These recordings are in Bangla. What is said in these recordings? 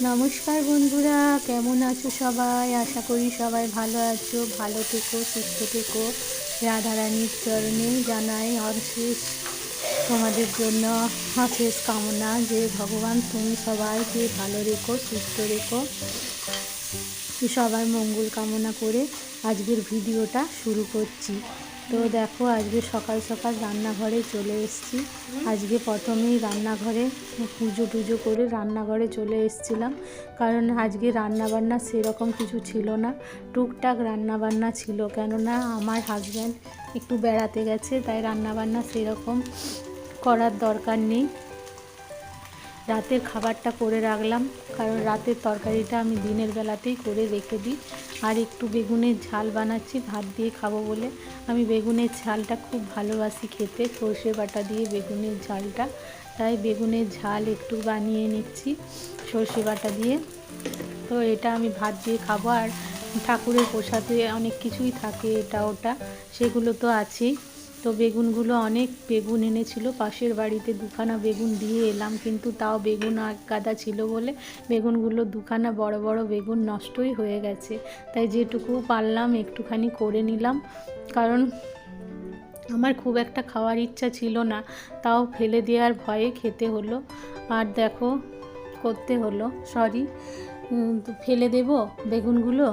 নমস্কার বন্ধুরা, কেমন আছো সবাই? আশা করি সবাই ভালো আছো। ভালো থেকো, সুস্থ থেকো। রাধারানীর চরণে জানাই অশেষ তোমাদের জন্য অশেষ কামনা যে ভগবান তুমি সবাইকে ভালো রেখো, সুস্থ রেখো। সবার মঙ্গল কামনা করে আজকের ভিডিওটা শুরু করছি। তো দেখো, আজকে সকাল সকাল রান্নাঘরে চলে এসেছি। আজকে প্রথমেই রান্নাঘরে পুজো টুজো করে রান্নাঘরে চলে এসেছিলাম, কারণ আজকে রান্নাবান্না সেরকম কিছু ছিল না। টুকটাক রান্নাবান্না ছিল, কেননা আমার হাজব্যান্ড একটু বেড়াতে গেছে, তাই রান্নাবান্না সেরকম করার দরকার নেই। রাতের খাবারটা করে রাখলাম, কারণ রাতের তরকারিটা আমি দিনের বেলাতেই করে রেখে দিই। আর একটু বেগুনের ঝাল বানাচ্ছি ভাত দিয়ে খাবো বলে। আমি বেগুনের ঝালটা খুব ভালোবাসি খেতে, সর্ষে বাটা দিয়ে বেগুনের ঝালটা, তাই বেগুনের ঝাল একটু বানিয়ে নিচ্ছি সর্ষে বাটা দিয়ে। তো এটা আমি ভাত দিয়ে খাবো। আর ঠাকুরের প্রসাদে অনেক কিছুই থাকে, এটা ওটা সেগুলো তো আছেই। তো বেগুনগুলো অনেক বেগুন এনেছিল, পাশের বাড়িতে দুখানা বেগুন দিয়ে এলাম, কিন্তু তাও বেগুন এক গাদা ছিল বলে বেগুনগুলো দুখানা বড় বড় বেগুন নষ্টই হয়ে গেছে। তাই যেটুকু পারলাম একটুখানি করে নিলাম, কারণ আমার খুব একটা খাওয়ার ইচ্ছা ছিল না, তাও ফেলে দেওয়ার ভয়ে খেতে হলো। আর দেখো, করতে হলো, ফেলে দেব বেগুনগুলো,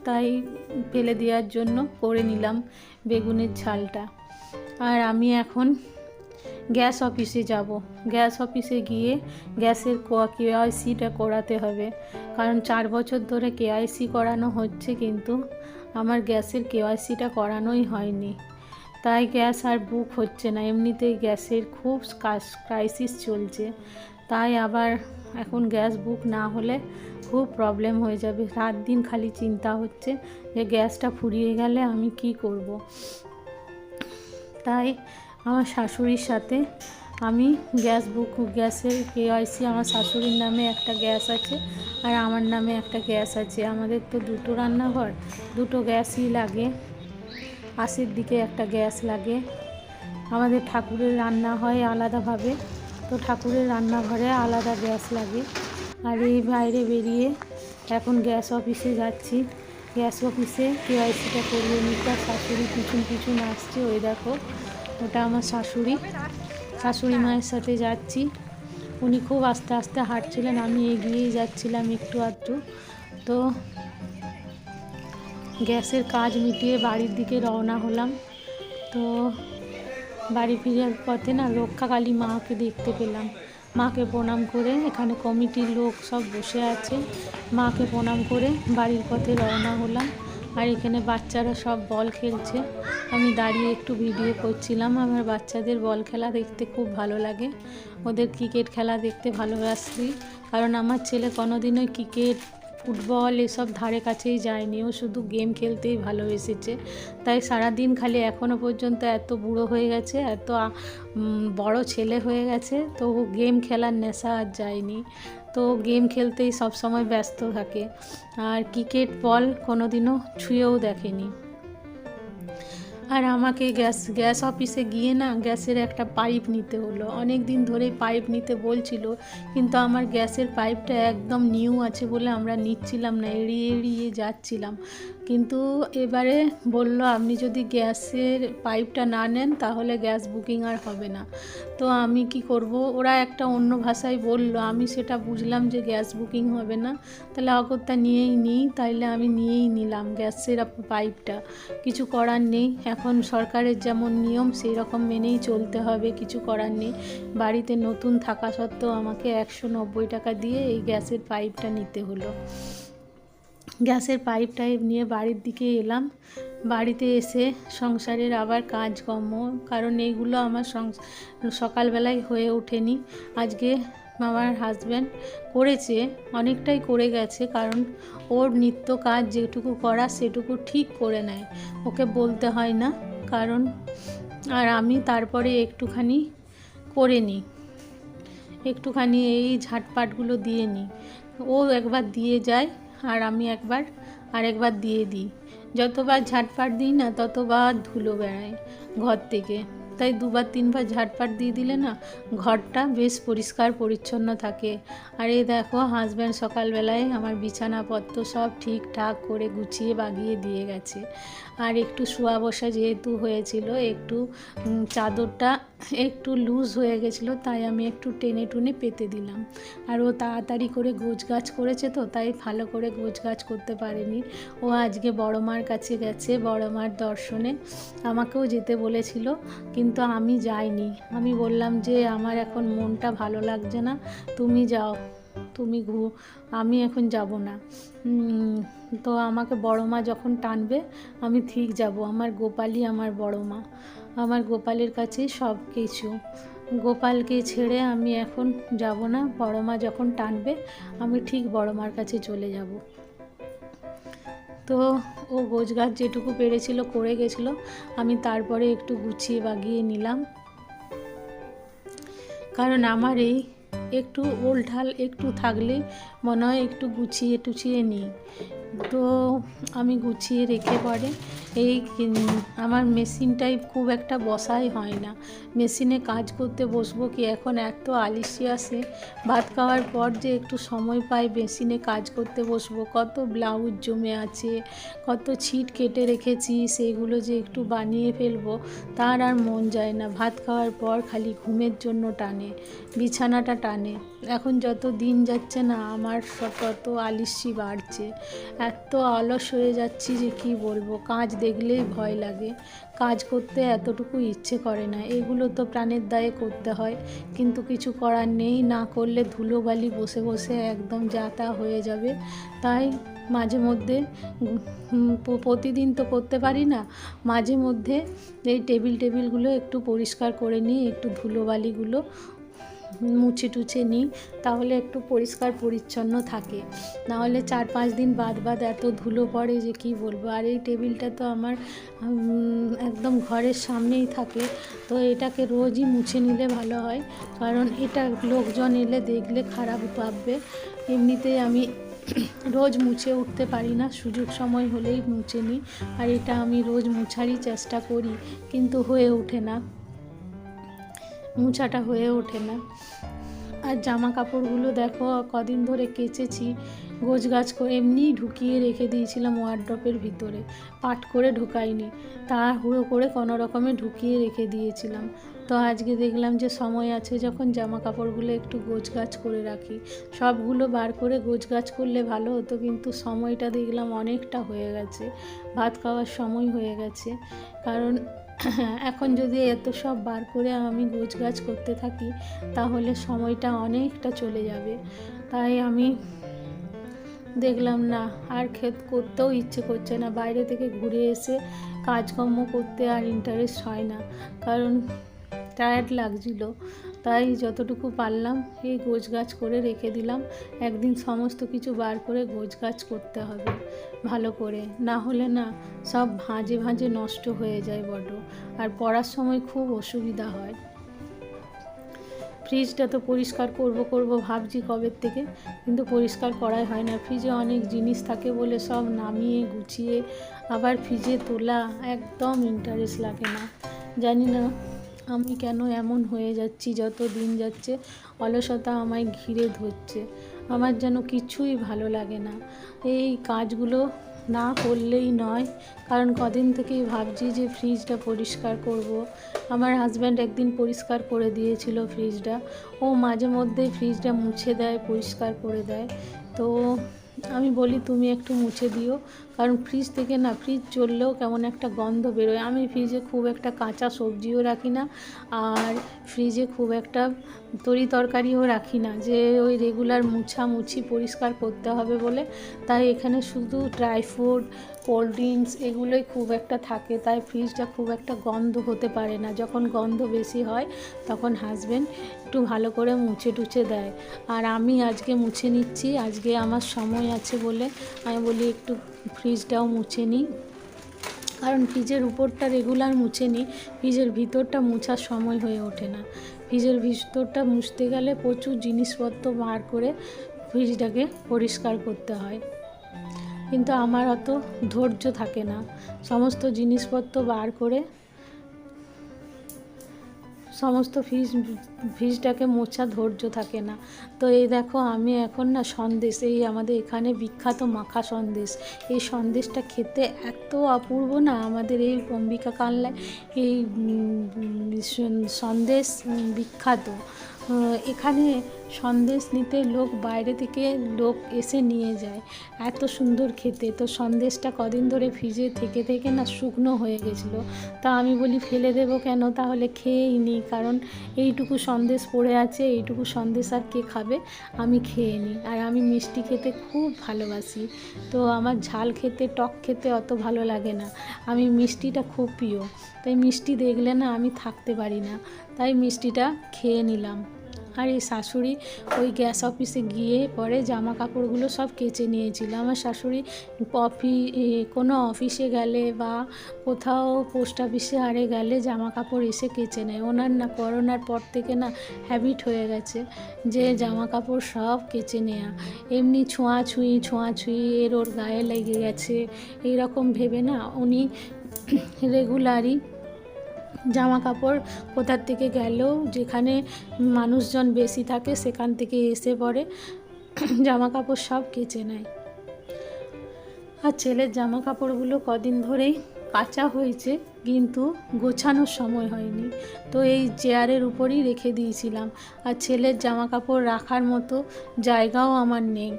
তাই ফেলে দেওয়ার জন্য করে নিলাম বেগুনের ঝালটা। আর আমি এখন গ্যাস অফিসে যাব। গ্যাস অফিসে গিয়ে গ্যাসের কেওয়াইসিটা করাতে হবে, কারণ 4 বছর ধরে কেওয়াইসি করানো হচ্ছে, কিন্তু আমার গ্যাসের কেওয়াইসিটা করানোই হয়নি। তাই গ্যাস আর বুক হচ্ছে না। এমনিতেই গ্যাসের খুব ক্রাইসিস চলছে, তাই আবার এখন গ্যাস বুক না হলে খুব প্রবলেম হয়ে যাবে। রাত দিন খালি চিন্তা হচ্ছে যে গ্যাসটা ফুরিয়ে গেলে আমি কি করব। তাই আমার শাশুড়ির সাথে আমি গ্যাসের কেওয়াইসি, আমার শাশুড়ির নামে একটা গ্যাস আছে আর আমার নামে একটা গ্যাস আছে। আমাদের তো দুটো রান্নাঘর, দুটো গ্যাসই লাগে। পাশের দিকে একটা গ্যাস লাগে। আমাদের ঠাকুরের রান্না হয় আলাদাভাবে, তো ঠাকুরের রান্নাঘরে আলাদা গ্যাস লাগে। আর এই বাইরে বেরিয়ে এখন গ্যাস অফিসে যাচ্ছি। গ্যাস অফিসে কেওয়াইসিটা করিয়ে নিতে শাশুড়ি পিছন পিছন আসছে। ওই দেখো, ওটা আমার শাশুড়ি মায়ের সাথে যাচ্ছি। উনি খুব আস্তে আস্তে হাঁটছিলেন, আমি এগিয়েই যাচ্ছিলাম একটু আধটু। তো গ্যাসের কাজ মিটিয়ে বাড়ির দিকে রওনা হলাম। তো বাড়ি ফিরার পথে না রক্ষাকালী মাকে দেখতে পেলাম। মাকে প্রণাম করে, এখানে কমিটির লোক সব বসে আছে, মাকে প্রণাম করে বাড়ির পথে রওনা হলাম। আর এখানে বাচ্চারা সব বল খেলছে, আমি দাঁড়িয়ে একটু ভিডিও করছিলাম। আমার বাচ্চাদের বল খেলা দেখতে খুব ভালো লাগে, ওদের ক্রিকেট খেলা দেখতে ভালোবাসি, কারণ আমার ছেলে কোনোদিনও ক্রিকেট ফুটবল এসব ধারে কাছেই যায়নি, ও শুধু গেম খেলতেই ভালোবেসেছে। তাই সারাদিন খালি এখনও পর্যন্ত এত বুড়ো হয়ে গেছে, এত বড় ছেলে হয়ে গেছে, তো গেম খেলার নেশা আর যায়নি। তো গেম খেলতেই সব সময় ব্যস্ত থাকে, আর ক্রিকেট বল কোনোদিনও ছুঁয়েও দেখেনি। আর আমাকে গ্যাস অফিসে গিয়ে না গ্যাসের একটা পাইপ নিতে হলো। অনেক দিন ধরেই পাইপ নিতে বলছিল, কিন্তু আমার গ্যাসের পাইপটা একদম নিউ আছে বলে আমরা নিচ্ছিলাম না, এড়িয়ে এড়িয়ে যাচ্ছিলাম। কিন্তু এবারে বলল, আপনি যদি গ্যাসের পাইপটা না নেন তাহলে গ্যাস বুকিং আর হবে না। তো আমি কি করব, ওরা একটা অন্য ভাষায় বলল, আমি সেটা বুঝলাম যে গ্যাস বুকিং হবে না, তাহলে অগত্যা নিয়েই নিই। তাইলে আমি নিয়েই নিলাম গ্যাসের পাইপটা। কিছু করার নেই, এখন সরকারের যেমন নিয়ম সেই রকম মেনেই চলতে হবে, কিছু করার নেই। বাড়িতে নতুন থাকা সত্ত্বেও আমাকে 190 টাকা দিয়ে এই গ্যাসের পাইপটা নিতে হলো। গ্যাসের পাইপ নিয়ে বাড়ির দিকে এলাম। বাড়িতে এসে সংসারের আবার কাজকর্ম, কারণ এইগুলো আমার সকালবেলায় হয়ে ওঠেনি। আজকে আমার হাজব্যান্ড করেছে, অনেকটাই করে গেছে, কারণ ওর নিত্য কাজ যেটুকু করা সেটুকু ঠিক করে নেয়, ওকে বলতে হয় না। কারণ আর আমি তারপরে একটুখানি করে নিই, একটুখানি এই ঝাটপাটগুলো দিয়ে নিই। ও একবার দিয়ে যায় আর আমি আরেকবার দিয়ে দিই। যতবার ঝাটপাট দিই না ততবার ধুলো বেড়ায় ঘর থেকে। সপ্তাহে 2-3 বার ঝাড়পাট দিয়ে দিলে না ঘরটা বেশ পরিষ্কার পরিচ্ছন্ন থাকে। আর এই দেখো হাজব্যান্ড সকালবেলায় আমার বিছানাপত্র সব ঠিকঠাক করে গুছিয়ে বাগিয়ে দিয়ে গেছে। আর একটু শোয়া বসা যেহেতু হয়েছিল, একটু চাদরটা একটু লুজ হয়ে গেছিলো, তাই আমি একটু টেনে টুনে পেতে দিলাম। আর ও তাড়াতাড়ি করে গোছগাছ করেছে, তো তাই ভালো করে গোছগাছ করতে পারেনি। ও আজকে বড় মার কাছে গেছে, বড় মার দর্শনে। আমাকেও যেতে বলেছিল, কিন্তু আমি যাইনি। আমি বললাম যে আমার এখন মনটা ভালো লাগছে না, তুমি যাও, তুমি আমি এখন যাব না। তো আমাকে বড় মা যখন টানবে আমি ঠিক যাব। আমার গোপালই আমার বড় মা, আমার গোপালের কাছেই সব কিছু। গোপালকে ছেড়ে আমি এখন যাব না। বড় মা যখন টানবে আমি ঠিক বড় মার কাছে চলে যাব। তো ও গোছগাছ যেটুকু পেরেছিল করে গেছিলো, আমি তারপরে একটু গুছিয়ে বাগিয়ে নিলাম। কারণ আমার এই একটু ওলঢাল একটু থাকলেই মনে হয় একটু গুছিয়ে টুছিয়ে নিই। তো আমি গুছিয়ে রেখে পরে এই আমার মেশিনটাই খুব একটা বসাই হয় না। মেশিনে কাজ করতে বসবো কি, এখন এত আলসি আসে, ভাত খাওয়ার পর যে একটু সময় পাই মেশিনে কাজ করতে বসবো, কত ব্লাউজ জমে আছে, কত ছিট কেটে রেখেছি, সেগুলো যে একটু বানিয়ে ফেলবো তার আর মন যায় না। ভাত খাওয়ার পর খালি ঘুমের জন্য টানে, বিছানাটা টানে। এখন যত দিন যাচ্ছে না আমার তত আলস্যি বাড়ছে, এত অলস হয়ে যাচ্ছি যে কি বলবো। কাজ দেখলেই ভয় লাগে, কাজ করতে এতটুকু ইচ্ছে করে না। এগুলো তো প্রাণের দায়ে করতে হয়, কিন্তু কিছু করার নেই। না করলে ধুলোবালি বসে বসে একদম যা তা হয়ে যাবে। তাই মাঝে মধ্যে, প্রতিদিন তো করতে পারি না, মাঝে মধ্যে এই টেবিলগুলো একটু পরিষ্কার করে নিই, একটু ধুলোবালিগুলো মুছে টুছে নিই, তাহলে একটু পরিষ্কার পরিচ্ছন্ন থাকে। নাহলে 4-5 দিন বাদ এত ধুলো পড়ে যে কি বলবো। আর এই টেবিলটা তো আমার একদম ঘরের সামনেই থাকে, তো এটাকে রোজই মুছে নিলে ভালো হয়। কারণ এটা লোকজন এলে দেখলে খারাপ ভাববে। এমনিতেই আমি রোজ মুছে উঠতে পারি না, সুযোগ সময় হলেই মুছে নিই। আর এটা আমি রোজ মুছারই চেষ্টা করি, কিন্তু হয়ে ওঠে না, মোছাটা হয়ে ওঠে না। আর জামা কাপড়গুলো দেখো কদিন ধরে কেচেছি, গোছগাছ করে এমনিই ঢুকিয়ে রেখে দিয়েছিলাম ওয়ারড্রপের ভিতরে, পাট করে ঢোকাইনি, তাড়াহুড়ো করে কোনো রকমে ঢুকিয়ে রেখে দিয়েছিলাম। তো আজকে দেখলাম যে সময় আছে যখন জামা কাপড়গুলো একটু গোছগাছ করে রাখি। সবগুলো বার করে গোছগাছ করলে ভালো হতো, কিন্তু সময়টা দেখলাম অনেকটা হয়ে গেছে, ভাত খাওয়ার সময় হয়ে গেছে। কারণ এখন যদি এত সব বার করে আমি গোছগাছ করতে থাকি তাহলে সময়টা অনেকটা চলে যাবে। তাই আমি দেখলাম না, আর করতেও ইচ্ছে করছে না। বাইরে থেকে ঘুরে এসে কাজকর্ম করতে আর ইন্টারেস্ট হয় না, কারণ টায়ার্ড লাগছিল। তাই যতটুকু পারলাম এই গোছগাছ করে রেখে দিলাম। একদিন সমস্ত কিছু বার করে গোছগাছ করতে হবে ভালো করে, না হলে না সব ভাঁজে নষ্ট হয়ে যায় বড্ড। আর পড়ার সময় খুব অসুবিধা হয়। ফ্রিজটা তো পরিষ্কার করব ভাবছি কবের থেকে, কিন্তু পরিষ্কার করাই হয় না। ফ্রিজে অনেক জিনিস থাকে বলে সব নামিয়ে গুছিয়ে আবার ফ্রিজে তোলা একদম ইন্টারেস্ট লাগে না। জানি না আমি কেন এমন হয়ে যাচ্ছি, যত দিন যাচ্ছে অলসতা আমায় ঘিরে ধরছে। আমার যেন কিছুই ভালো লাগে না, এই কাজগুলো না করলেই নয়। কারণ কদিন থেকেই ভাবছি যে ফ্রিজটা পরিষ্কার করব। আমার হাজব্যান্ড একদিন পরিষ্কার করে দিয়েছিল ফ্রিজটা, ও মাঝে মধ্যে ফ্রিজটা মুছে দেয়, পরিষ্কার করে দেয়। তো আমি বলি তুমি একটু মুছে দিও, কারণ ফ্রিজ থেকে না, ফ্রিজ চললেও কেমন একটা গন্ধ বেরোয়। আমি ফ্রিজে খুব একটা কাঁচা সবজিও রাখি না, আর ফ্রিজে খুব একটা তরকারিও রাখি না, যে ওই রেগুলার মুছামুছি পরিষ্কার করতে হবে বলে। তাই এখানে শুধু ড্রাই ফ্রুট, কোল্ড ড্রিঙ্কস এগুলোই খুব একটা থাকে, তাই ফ্রিজটা খুব একটা গন্ধ হতে পারে না। যখন গন্ধ বেশি হয় তখন হাজব্যান্ড একটু ভালো করে মুছে টুছে দেয়। আর আমি আজকে মুছে নিচ্ছি, আজকে আমার সময় আছে বলে আমি বলি একটু ফ্রিজটাও মুছে নিই। কারণ ফ্রিজের উপরটা রেগুলার মুছে নিই, ফ্রিজের ভিতরটা মোছার সময় হয়ে ওঠে না। ফ্রিজের ভিতরটা মুছতে গেলে প্রচুর জিনিসপত্র বার করে ফ্রিজটাকে পরিষ্কার করতে হয়, কিন্তু আমার অত ধৈর্য থাকে না সমস্ত জিনিসপত্র বার করে সমস্ত ফ্রিজটাকে মোছা ধৈর্য থাকে না। তো এই দেখো আমি এখন না সন্দেশ, এই আমাদের এখানে বিখ্যাত মাখা সন্দেশ, এই সন্দেশটা খেতে এত অপূর্ব না, আমাদের এই অম্বিকা কালনায় এই সন্দেশ বিখ্যাত। এখানে সন্দেশ নিতে লোক বাইরে থেকে লোক এসে নিয়ে যায়, এত সুন্দর খেতে। তো সন্দেশটা কদিন ধরে ফ্রিজে থেকে থেকে না শুকনো হয়ে গেছিলো। তা আমি বলি ফেলে দেবো কেন, তাহলে খেয়েই নিই, কারণ এইটুকু সন্দেশ পড়ে আছে, এইটুকু সন্দেশ আর কে খাবে, আমি খেয়ে নিই। আর আমি মিষ্টি খেতে খুব ভালোবাসি, তো আমার ঝাল খেতে টক খেতে অত ভালো লাগে না, আমি মিষ্টিটা খুব প্রিয়। তাই মিষ্টি দেখলে না আমি থাকতে পারি না, তাই মিষ্টিটা খেয়ে নিলাম। আর এই শাশুড়ি ওই গ্যাস অফিসে গিয়ে পরে জামা কাপড়গুলো সব কেচে নিয়েছিল। আমার শাশুড়ি কোনো অফিসে গেলে বা কোথাও পোস্ট অফিসে আরে গেলে জামা কাপড় এসে কেচে নেয়। ওনার না করোনার পর থেকে না হ্যাবিট হয়ে গেছে যে জামা কাপড় সব কেচে নেওয়া, এমনি ছোঁয়াছুঁয়ি এর ওর গায়ে লেগে গেছে এইরকম ভেবে না উনি রেগুলারই জামা কাপড় কোথার থেকে গেলেও যেখানে মানুষজন বেশি থাকে সেখান থেকে এসে পরে জামা কাপড় সব কেচে নেয়। আর ছেলের জামা কাপড়গুলো কদিন ধরেই কাচা হয়েছে, কিন্তু গোছানোর সময় হয়নি, তো এই চেয়ারের উপরই রেখে দিয়েছিলাম। আর ছেলের জামা কাপড় রাখার মতো জায়গাও আমার নেই,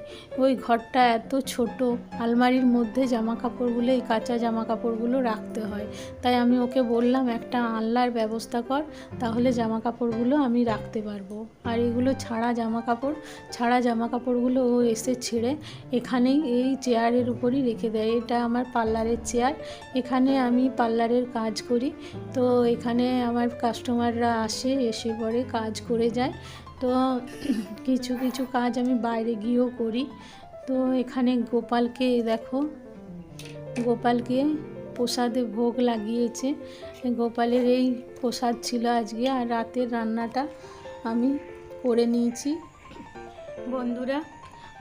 ওই ঘরটা এত ছোট, আলমারির মধ্যে জামা কাপড়গুলো, এই কাঁচা জামা কাপড়গুলো রাখতে হয়। তাই আমি ওকে বললাম একটা আলনার ব্যবস্থা কর, তাহলে জামা কাপড়গুলো আমি রাখতে পারবো। আর এগুলো ছাড়া জামা কাপড়গুলো ও এসে ছেড়ে এখানেই এই চেয়ারের উপরই রেখে দেয়। এটা আমার পার্লারের চেয়ার, এখানে আমি পার্লারের কাজ করি, তো এখানে আমার কাস্টমাররা এসে পরে কাজ করে যায়। তো কিছু কিছু কাজ আমি বাইরে গিয়েও করি। তো এখানে গোপালকে প্রসাদে ভোগ লাগিয়েছে, গোপালের এই প্রসাদ ছিল আজকে। আর রাতের রান্নাটা আমি করে নিয়েছি। বন্ধুরা,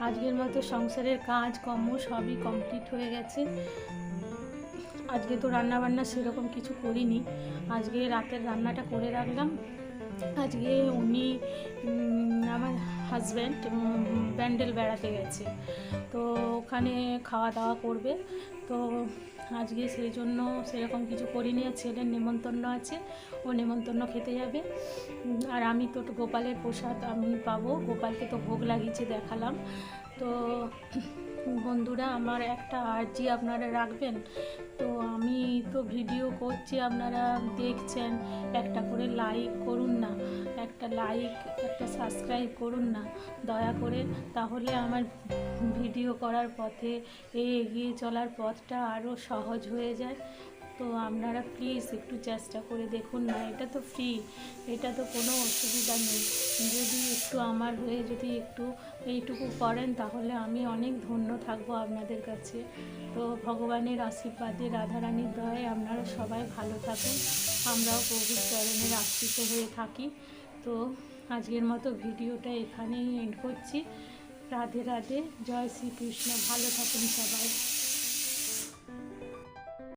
আজকের মতো সংসারের কাজ কর্ম সবই কমপ্লিট হয়ে গেছে। আজকে তো রান্নাবান্না সেরকম কিছু করিনি, আজকে রাতের রান্নাটা করে রাখলাম। আজকে আমার হাজব্যান্ড ব্যান্ডেল বেড়াতে গেছে, তো ওখানে খাওয়া দাওয়া করবে, তো আজকে সেই জন্য সেরকম কিছু করিনি। আর ছেলের নেমন্তন্ন আছে, ও নেমন্তন্ন খেতে যাবে। আর আমি তো গোপালের প্রসাদ আমি পাবো, গোপালকে তো ভোগ লাগিয়েছে দেখালাম। তো বন্ধুরা, আমার একটা আর্জি আপনারা রাখবেন, তো আমি তো ভিডিও করছি, আপনারা দেখছেন, একটা করে লাইক করুন না, একটা সাবস্ক্রাইব করুন না দয়া করে, তাহলে আমার ভিডিও করার পথে এগিয়ে চলার পথটা আরও সহজ হয়ে যায়। তো আপনারা প্লিজ একটু চেষ্টা করে দেখুন না, এটা তো ফ্রি, এটা তো কোনো অসুবিধা নেই। যদি একটু আমার হয়ে যদি একটু এইটুকু করেন তাহলে আমি অনেক ধন্য থাকবো আপনাদের কাছে। তো ভগবানের আশীর্বাদে, রাধারানীর দয়ায় আপনারা সবাই ভালো থাকুন, আমরাও প্রভুর চরণের আশ্রিত হয়ে থাকি। তো আজকের মতো ভিডিওটা এখানেই এন্ড করছি। রাধে রাধে, জয় শ্রীকৃষ্ণ, ভালো থাকুন সবাই।